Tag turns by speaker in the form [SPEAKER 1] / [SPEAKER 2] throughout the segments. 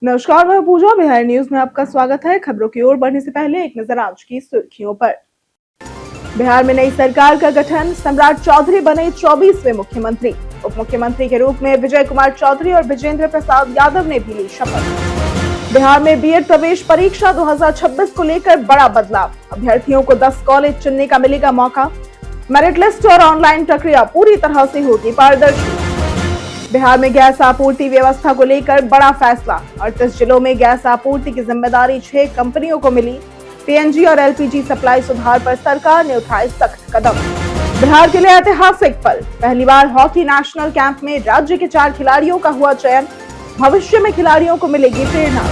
[SPEAKER 1] नमस्कार, मैं पूजा। बिहार न्यूज में आपका स्वागत है। खबरों की ओर बढ़ने से पहले एक नजर आज की सुर्खियों पर। बिहार में नई सरकार का गठन, सम्राट चौधरी बने 24वें मुख्यमंत्री। उप मुख्यमंत्री के रूप में विजय कुमार चौधरी और विजेंद्र प्रसाद यादव ने भी ली शपथ। बिहार में बीएड प्रवेश परीक्षा 2026 को लेकर बड़ा बदलाव, अभ्यर्थियों को 10 कॉलेज चुनने का मिलेगा मौका। मेरिट लिस्ट और ऑनलाइन प्रक्रिया पूरी तरह से होगी पारदर्शी। बिहार में गैस आपूर्ति व्यवस्था को लेकर बड़ा फैसला, 38 जिलों में गैस आपूर्ति की जिम्मेदारी 6 कंपनियों को मिली। पीएनजी और एलपीजी सप्लाई सुधार पर सरकार ने उठाए सख्त कदम। बिहार के लिए ऐतिहासिक पल, पहली बार हॉकी नेशनल कैंप में राज्य के 4 खिलाड़ियों का हुआ चयन, भविष्य में खिलाड़ियों को मिलेगी प्रेरणा।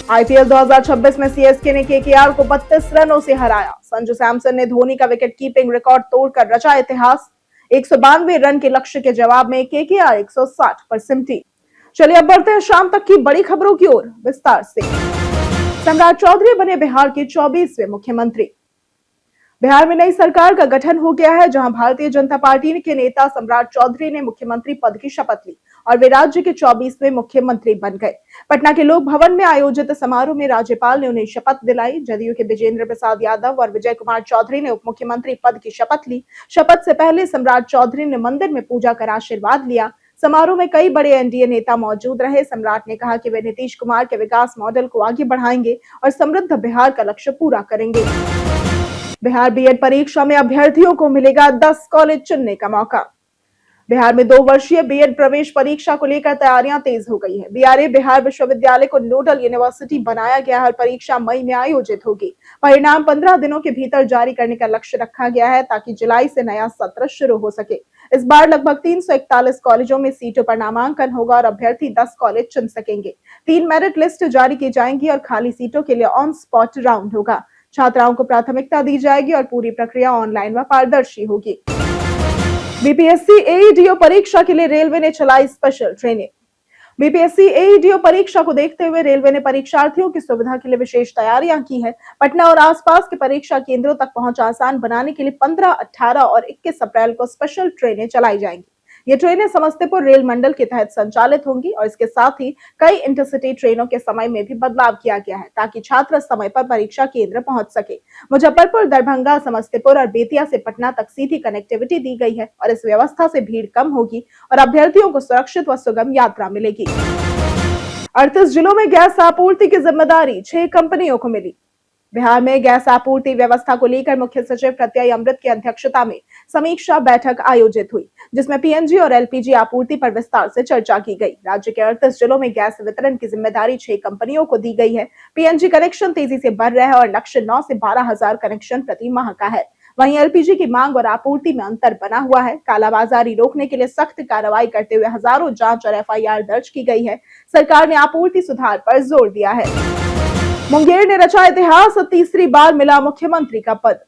[SPEAKER 1] आईपीएल 2026 में सीएसके ने केकेआर को 32 रनों से हराया। संजू सैमसन ने धोनी का विकेट कीपिंग रिकॉर्ड तोड़कर रचा इतिहास। 192 रन के लक्ष्य के जवाब में केकेआर 160 पर सिमटी। चलिए अब बढ़ते हैं शाम तक की बड़ी खबरों की ओर विस्तार से। सम्राट चौधरी बने बिहार के 24वें मुख्यमंत्री। बिहार में नई सरकार का गठन हो गया है, जहां भारतीय जनता पार्टी के नेता सम्राट चौधरी ने मुख्यमंत्री पद की शपथ ली और वे राज्य के 24वें मुख्यमंत्री बन गए। पटना के लोक भवन में आयोजित समारोह में राज्यपाल ने उन्हें शपथ दिलाई। जदयू के विजेंद्र प्रसाद यादव और विजय कुमार चौधरी ने उप मुख्यमंत्री पद की शपथ ली। शपथ से पहले सम्राट चौधरी ने मंदिर में पूजा कर आशीर्वाद लिया। समारोह में कई बड़े एनडीए नेता मौजूद रहे। सम्राट ने कहा कि वे नीतीश कुमार के विकास मॉडल को आगे बढ़ाएंगे और समृद्ध बिहार का लक्ष्य पूरा करेंगे। बिहार बीएड परीक्षा में अभ्यर्थियों को मिलेगा 10 कॉलेज चुनने का मौका। बिहार में 2 वर्षीय बीएड प्रवेश परीक्षा को लेकर तैयारियां तेज हो गई है। बीआरए बिहार विश्वविद्यालय को नोडल यूनिवर्सिटी बनाया गया है और परीक्षा मई में आयोजित होगी। परिणाम 15 दिनों के भीतर जारी करने का लक्ष्य रखा गया है, ताकि जुलाई से नया सत्र शुरू हो सके। इस बार लगभग 341 कॉलेजों में सीटों पर नामांकन होगा और अभ्यर्थी 10 कॉलेज चुन सकेंगे। 3 मेरिट लिस्ट जारी की जाएंगी और खाली सीटों के लिए ऑन स्पॉट राउंड होगा। छात्राओं को प्राथमिकता दी जाएगी और पूरी प्रक्रिया ऑनलाइन व पारदर्शी होगी। बीपीएससी एईडीओ परीक्षा के लिए रेलवे ने चलाई स्पेशल ट्रेनें। बीपीएससी एईडीओ परीक्षा को देखते हुए रेलवे ने परीक्षार्थियों की सुविधा के लिए विशेष तैयारियां की है। पटना और आसपास के परीक्षा केंद्रों तक पहुंच आसान बनाने के लिए 15, 18 और 21 अप्रैल को स्पेशल ट्रेनें चलाई जाएंगी। ये ट्रेनें समस्तीपुर रेल मंडल के तहत संचालित होंगी और इसके साथ ही कई इंटरसिटी ट्रेनों के समय में भी बदलाव किया गया है, ताकि छात्र समय पर परीक्षा केंद्र पहुंच सके। मुजफ्फरपुर, दरभंगा, समस्तीपुर और बेतिया से पटना तक सीधी कनेक्टिविटी दी गई है और इस व्यवस्था से भीड़ कम होगी और अभ्यर्थियों को सुरक्षित व सुगम यात्रा मिलेगी। 38 जिलों में गैस आपूर्ति की जिम्मेदारी 6 कंपनियों को मिली। बिहार में गैस आपूर्ति व्यवस्था को लेकर मुख्य सचिव प्रत्यय अमृत की अध्यक्षता में समीक्षा बैठक आयोजित हुई, जिसमें पीएनजी और एलपीजी आपूर्ति पर विस्तार से चर्चा की गई। राज्य के 38 जिलों में गैस वितरण की जिम्मेदारी 6 कंपनियों को दी गई है। पीएनजी कनेक्शन तेजी से बढ़ रहा है और लक्ष्य 9 से 12,000 कनेक्शन प्रति माह का है। वहीं एलपीजी की मांग और आपूर्ति में अंतर बना हुआ है। कालाबाजारी रोकने के लिए सख्त कार्रवाई करते हुए हजारों जांच और एफआईआर दर्ज की गई है। सरकार ने आपूर्ति सुधार पर जोर दिया है। मुंगेर ने रचा इतिहास, 3री बार मिला मुख्यमंत्री का पद।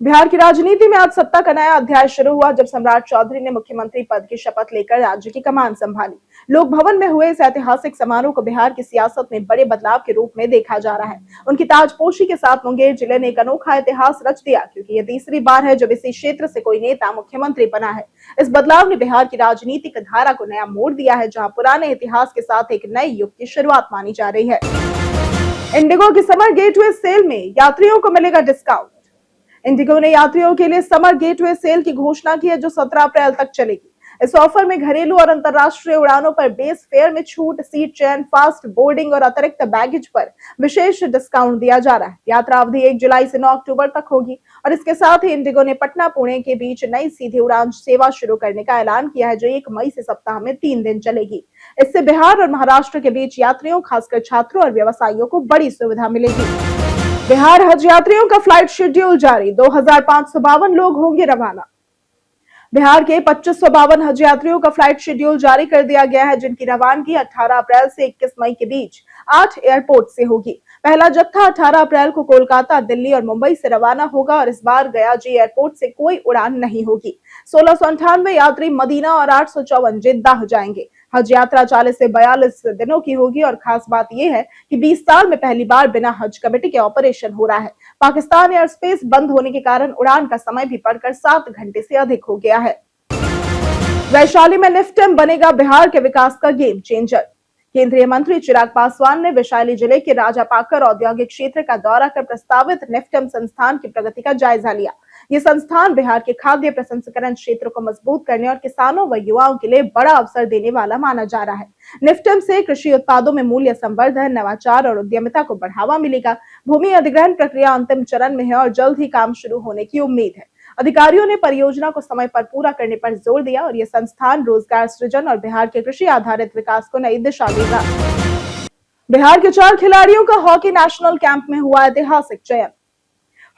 [SPEAKER 1] बिहार की राजनीति में आज सत्ता का नया अध्याय शुरू हुआ, जब सम्राट चौधरी ने मुख्यमंत्री पद की शपथ लेकर राज्य की कमान संभाली। लोक भवन में हुए इस ऐतिहासिक समारोह को बिहार की सियासत में बड़े बदलाव के रूप में देखा जा रहा है। उनकी ताजपोशी के साथ मुंगेर जिले ने एक अनोखा इतिहास रच दिया, क्योंकि ये 3री बार है जब इसी क्षेत्र से कोई नेता मुख्यमंत्री बना है। इस बदलाव ने बिहार की राजनीतिक धारा को नया मोड़ दिया है, जहाँ पुराने इतिहास के साथ एक नए युग की शुरुआत मानी जा रही है। इंडिगो की समर गेटवे सेल में यात्रियों को मिलेगा डिस्काउंट। इंडिगो ने यात्रियों के लिए समर गेटवे सेल की घोषणा की है, जो 17 अप्रैल तक चलेगी। इस ऑफर में घरेलू और अंतर्राष्ट्रीय उड़ानों पर बेस फेयर में छूट, सीट चयन, फास्ट बोर्डिंग और अतिरिक्त बैगेज पर विशेष डिस्काउंट दिया जा रहा है। यात्रा अवधि 1 जुलाई से 9 अक्टूबर तक होगी और इसके साथ ही इंडिगो ने पटना पुणे के बीच नई सीधी उड़ान सेवा शुरू करने का ऐलान किया है, जो 1 मई से सप्ताह में 3 दिन चलेगी। इससे बिहार और महाराष्ट्र के बीच यात्रियों, खासकर छात्रों और व्यवसायियों को बड़ी सुविधा मिलेगी। बिहार हज यात्रियों का फ्लाइट शेड्यूल जारी, 2552 लोग होंगे रवाना। बिहार के 2552 हज यात्रियों का फ्लाइट शेड्यूल जारी कर दिया गया है, जिनकी रवानगी 18 अप्रैल से 21 मई के बीच 8 एयरपोर्ट से होगी। पहला जत्था 18 अप्रैल को कोलकाता, दिल्ली और मुंबई से रवाना होगा और इस बार गया जी एयरपोर्ट से कोई उड़ान नहीं होगी। 1698 यात्री मदीना और 854 जिद्दा जाएंगे। हज यात्रा 40 से 42 दिनों की होगी और खास बात यह है कि 20 साल में पहली बार बिना हज कमेटी के ऑपरेशन हो रहा है। पाकिस्तान एयर स्पेस बंद होने के कारण उड़ान का समय भी बढ़कर 7 घंटे से अधिक हो गया है। वैशाली में निफ्टम बनेगा बिहार के विकास का गेम चेंजर। केंद्रीय मंत्री चिराग पासवान ने वैशाली जिले के राजापाकर औद्योगिक क्षेत्र का दौरा कर प्रस्तावित निफ्टम संस्थान की प्रगति का जायजा लिया। ये संस्थान बिहार के खाद्य प्रसंस्करण क्षेत्र को मजबूत करने और किसानों व युवाओं के लिए बड़ा अवसर देने वाला माना जा रहा है। निफ्टम से कृषि उत्पादों में मूल्य संवर्धन, नवाचार और उद्यमिता को बढ़ावा मिलेगा। भूमि अधिग्रहण प्रक्रिया अंतिम चरण में है और जल्द ही काम शुरू होने की उम्मीद है। अधिकारियों ने परियोजना को समय पर पूरा करने पर जोर दिया और यह संस्थान रोजगार सृजन और बिहार के कृषि आधारित विकास को नई दिशा देगा। बिहार के 4 खिलाड़ियों का हॉकी नेशनल कैंप में हुआ ऐतिहासिक चयन।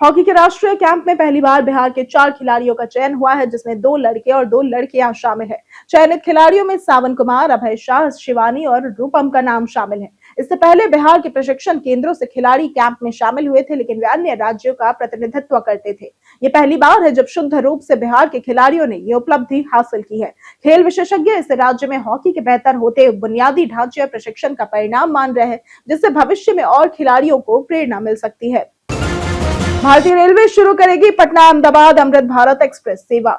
[SPEAKER 1] हॉकी के राष्ट्रीय कैंप में पहली बार बिहार के 4 खिलाड़ियों का चयन हुआ है, जिसमें 2 लड़के और 2 लड़कियां शामिल हैं। चयनित खिलाड़ियों में सावन कुमार, अभय शाह, शिवानी और रूपम का नाम शामिल है। इससे पहले बिहार के प्रशिक्षण केंद्रों से खिलाड़ी कैंप में शामिल हुए थे, लेकिन वे अन्य राज्यों का प्रतिनिधित्व करते थे। ये पहली बार है जब शुद्ध रूप से बिहार के खिलाड़ियों ने ये उपलब्धि हासिल की है। खेल विशेषज्ञ इसे राज्य में हॉकी के बेहतर होते बुनियादी ढांचे और प्रशिक्षण का परिणाम मान रहे हैं, जिससे भविष्य में और खिलाड़ियों को प्रेरणा मिल सकती है। भारतीय रेलवे शुरू करेगी पटना अहमदाबाद अमृत भारत एक्सप्रेस सेवा।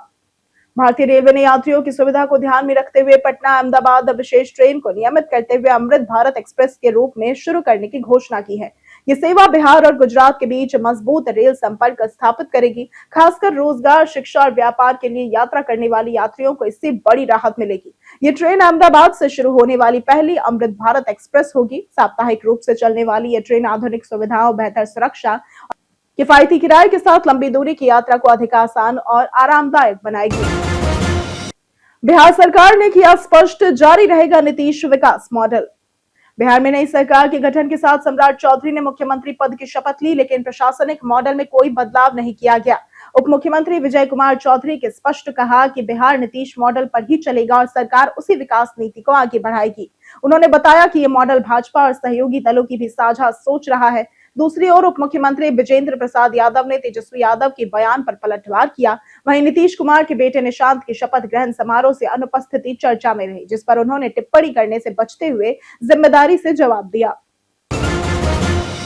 [SPEAKER 1] भारतीय रेलवे ने यात्रियों की सुविधा को ध्यान में रखते हुए पटना अहमदाबाद विशेष ट्रेन को नियमित करते हुए अमृत भारत एक्सप्रेस के रूप में शुरू करने की घोषणा की है। ये सेवा बिहार और गुजरात के बीच मजबूत रेल संपर्क स्थापित करेगी। खासकर रोजगार, शिक्षा और व्यापार के लिए यात्रा करने वाले यात्रियों को इससे बड़ी राहत मिलेगी। ये ट्रेन अहमदाबाद से शुरू होने वाली पहली अमृत भारत एक्सप्रेस होगी। साप्ताहिक रूप से चलने वाली ये ट्रेन आधुनिक सुविधाओं, बेहतर सुरक्षा, किफायती किराए के साथ लंबी दूरी की यात्रा को अधिक आसान और आरामदायक बनाएगी। बिहार सरकार ने किया स्पष्ट, जारी रहेगा नीतीश विकास मॉडल। बिहार में नई सरकार के गठन के साथ सम्राट चौधरी ने मुख्यमंत्री पद की शपथ ली, लेकिन प्रशासनिक मॉडल में कोई बदलाव नहीं किया गया। उप मुख्यमंत्री विजय कुमार चौधरी के स्पष्ट कहा कि बिहार नीतीश मॉडल पर ही चलेगा और सरकार उसी विकास नीति को आगे बढ़ाएगी। उन्होंने बताया कि ये मॉडल भाजपा और सहयोगी दलों की भी साझा सोच रहा है। दूसरी ओर उप मुख्यमंत्री विजेंद्र प्रसाद यादव ने तेजस्वी यादव के बयान पर पलटवार किया। वहीं नीतीश कुमार के बेटे निशांत की शपथ ग्रहण समारोह से अनुपस्थिति चर्चा में रही, जिस पर उन्होंने टिप्पणी करने से बचते हुए जिम्मेदारी से जवाब दिया।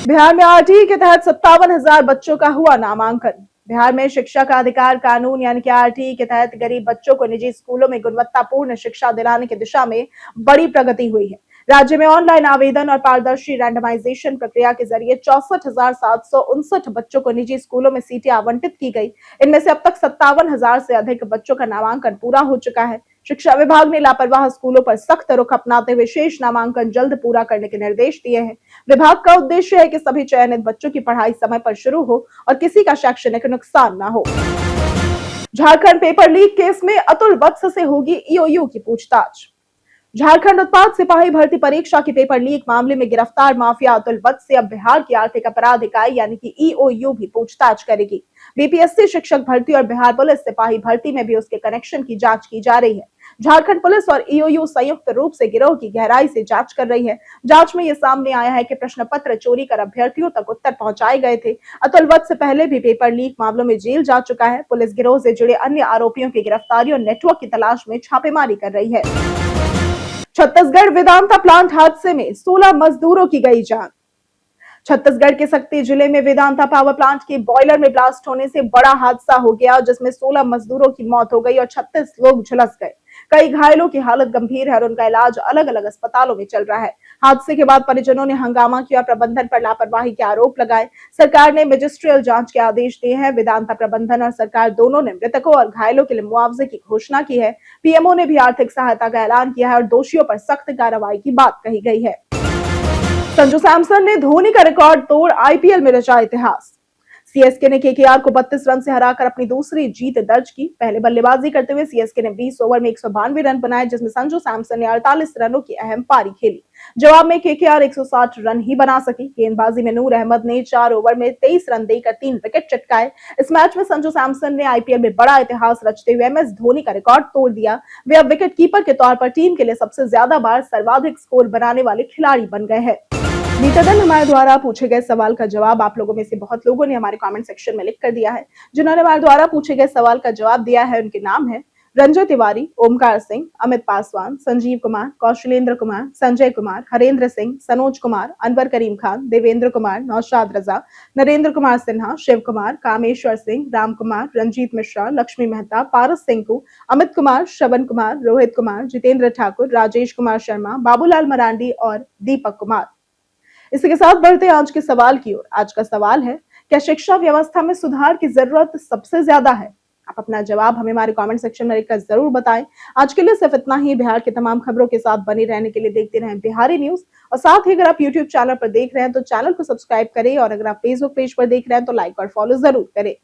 [SPEAKER 1] बिहार में आरटीई के तहत 57,000 बच्चों का हुआ नामांकन। बिहार में शिक्षा का अधिकार कानून यानी कि आरटीई के तहत गरीब बच्चों को निजी स्कूलों में गुणवत्तापूर्ण शिक्षा दिलाने की दिशा में बड़ी प्रगति हुई है। राज्य में ऑनलाइन आवेदन और पारदर्शी रैंडमाइजेशन प्रक्रिया के जरिए 64,759 बच्चों को निजी स्कूलों में सीटें आवंटित की गई। इनमें से अब तक 57,000 से अधिक बच्चों का नामांकन पूरा हो चुका है। शिक्षा विभाग ने लापरवाह स्कूलों पर सख्त रुख अपनाते हुए शेष नामांकन जल्द पूरा करने के निर्देश दिए हैं। विभाग का उद्देश्य है कि सभी चयनित बच्चों की पढ़ाई समय पर शुरू हो और किसी का शैक्षणिक नुकसान न हो। झारखंड पेपर लीक केस में अतुल वत्स से होगी ईओयू की पूछताछ। झारखंड उत्पाद सिपाही भर्ती परीक्षा की पेपर लीक मामले में गिरफ्तार माफिया अतुल वत्स से अब बिहार की आर्थिक अपराध इकाई यानी कि ईओयू भी पूछताछ करेगी। बीपीएससी शिक्षक भर्ती और बिहार पुलिस सिपाही भर्ती में भी उसके कनेक्शन की जांच की जा रही है। झारखंड पुलिस और ईओयू संयुक्त रूप से गिरोह की गहराई से जांच कर रही है। जांच में यह सामने आया है कि प्रश्न पत्र चोरी कर अभ्यर्थियों तक उत्तर पहुंचाए गए थे। अतुल वत्स से पहले भी पेपर लीक मामलों में जेल जा चुका है। पुलिस गिरोह से जुड़े अन्य आरोपियों की गिरफ्तारी और नेटवर्क की तलाश में छापेमारी कर रही है। छत्तीसगढ़ वेदांता प्लांट हादसे में 16 मजदूरों की गई जान। छत्तीसगढ़ के सक्ती जिले में वेदांता पावर प्लांट के बॉयलर में ब्लास्ट होने से बड़ा हादसा हो गया, जिसमें 16 मजदूरों की मौत हो गई और 36 लोग झुलस गए। कई घायलों की हालत गंभीर है और उनका इलाज अलग अलग अस्पतालों में चल रहा है। हादसे के बाद परिजनों ने हंगामा किया, प्रबंधन पर लापरवाही के आरोप लगाए। सरकार ने मजिस्ट्रियल जांच के आदेश दिए हैं। वेदांता प्रबंधन और सरकार दोनों ने मृतकों और घायलों के लिए मुआवजे की घोषणा की है। पीएमओ ने भी आर्थिक सहायता का ऐलान किया है और दोषियों पर सख्त कार्रवाई की बात कही गई है। संजू सैमसन ने धोनी का रिकॉर्ड तोड़ आईपीएल में रचा इतिहास। सीएसके ने केकेआर को 32 रन से हराकर अपनी दूसरी जीत दर्ज की। पहले बल्लेबाजी करते हुए सीएसके ने 20 ओवर में 192 रन बनाए, जिसमें संजू सैमसन ने 48 रनों की अहम पारी खेली। जवाब में केकेआर 160 रन ही बना सकी। गेंदबाजी में नूर अहमद ने 4 ओवर में 23 रन देकर 3 विकेट चटकाए। इस मैच में संजू सैमसन ने आईपीएल में बड़ा इतिहास रचते हुए एमएस धोनी का रिकॉर्ड तोड़ दिया। वे अब विकेट कीपर के तौर पर टीम के लिए सबसे ज्यादा बार सर्वाधिक स्कोर बनाने वाले खिलाड़ी बन गए हैं। बीते दिन हमारे द्वारा पूछे गए सवाल का जवाब आप लोगों में से बहुत लोगों ने हमारे कमेंट सेक्शन में लिख कर दिया है। जिन्होंने हमारे द्वारा पूछे गए सवाल का जवाब दिया है उनके नाम है रंजय तिवारी, ओमकार सिंह, अमित पासवान, संजीव कुमार, कौशलेंद्र कुमार, संजय कुमार, हरेंद्र सिंह, सनोज कुमार, अनवर करीम खान, देवेंद्र कुमार, नौशाद रजा, नरेंद्र कुमार सिन्हा, शिव कुमार, कामेश्वर सिंह, राम कुमार, रंजीत मिश्रा, लक्ष्मी मेहता, पारस सिंकू, अमित कुमार, श्रवण कुमार, रोहित कुमार, जितेंद्र ठाकुर, राजेश कुमार शर्मा, बाबूलाल मरांडी और दीपक कुमार। इसी के साथ बढ़ते हैं आज के सवाल की ओर। आज का सवाल है, क्या शिक्षा व्यवस्था में सुधार की जरूरत सबसे ज्यादा है? आप अपना जवाब हमें हमारे कमेंट सेक्शन में लिखकर जरूर बताएं। आज के लिए सिर्फ इतना ही। बिहार की तमाम खबरों के साथ बने रहने के लिए देखते रहें बिहारी न्यूज। और साथ ही अगर आप यूट्यूब चैनल पर देख रहे हैं तो चैनल को सब्सक्राइब करें, और अगर आप फेसबुक पेज पर देख रहे हैं तो लाइक और फॉलो जरूर करें।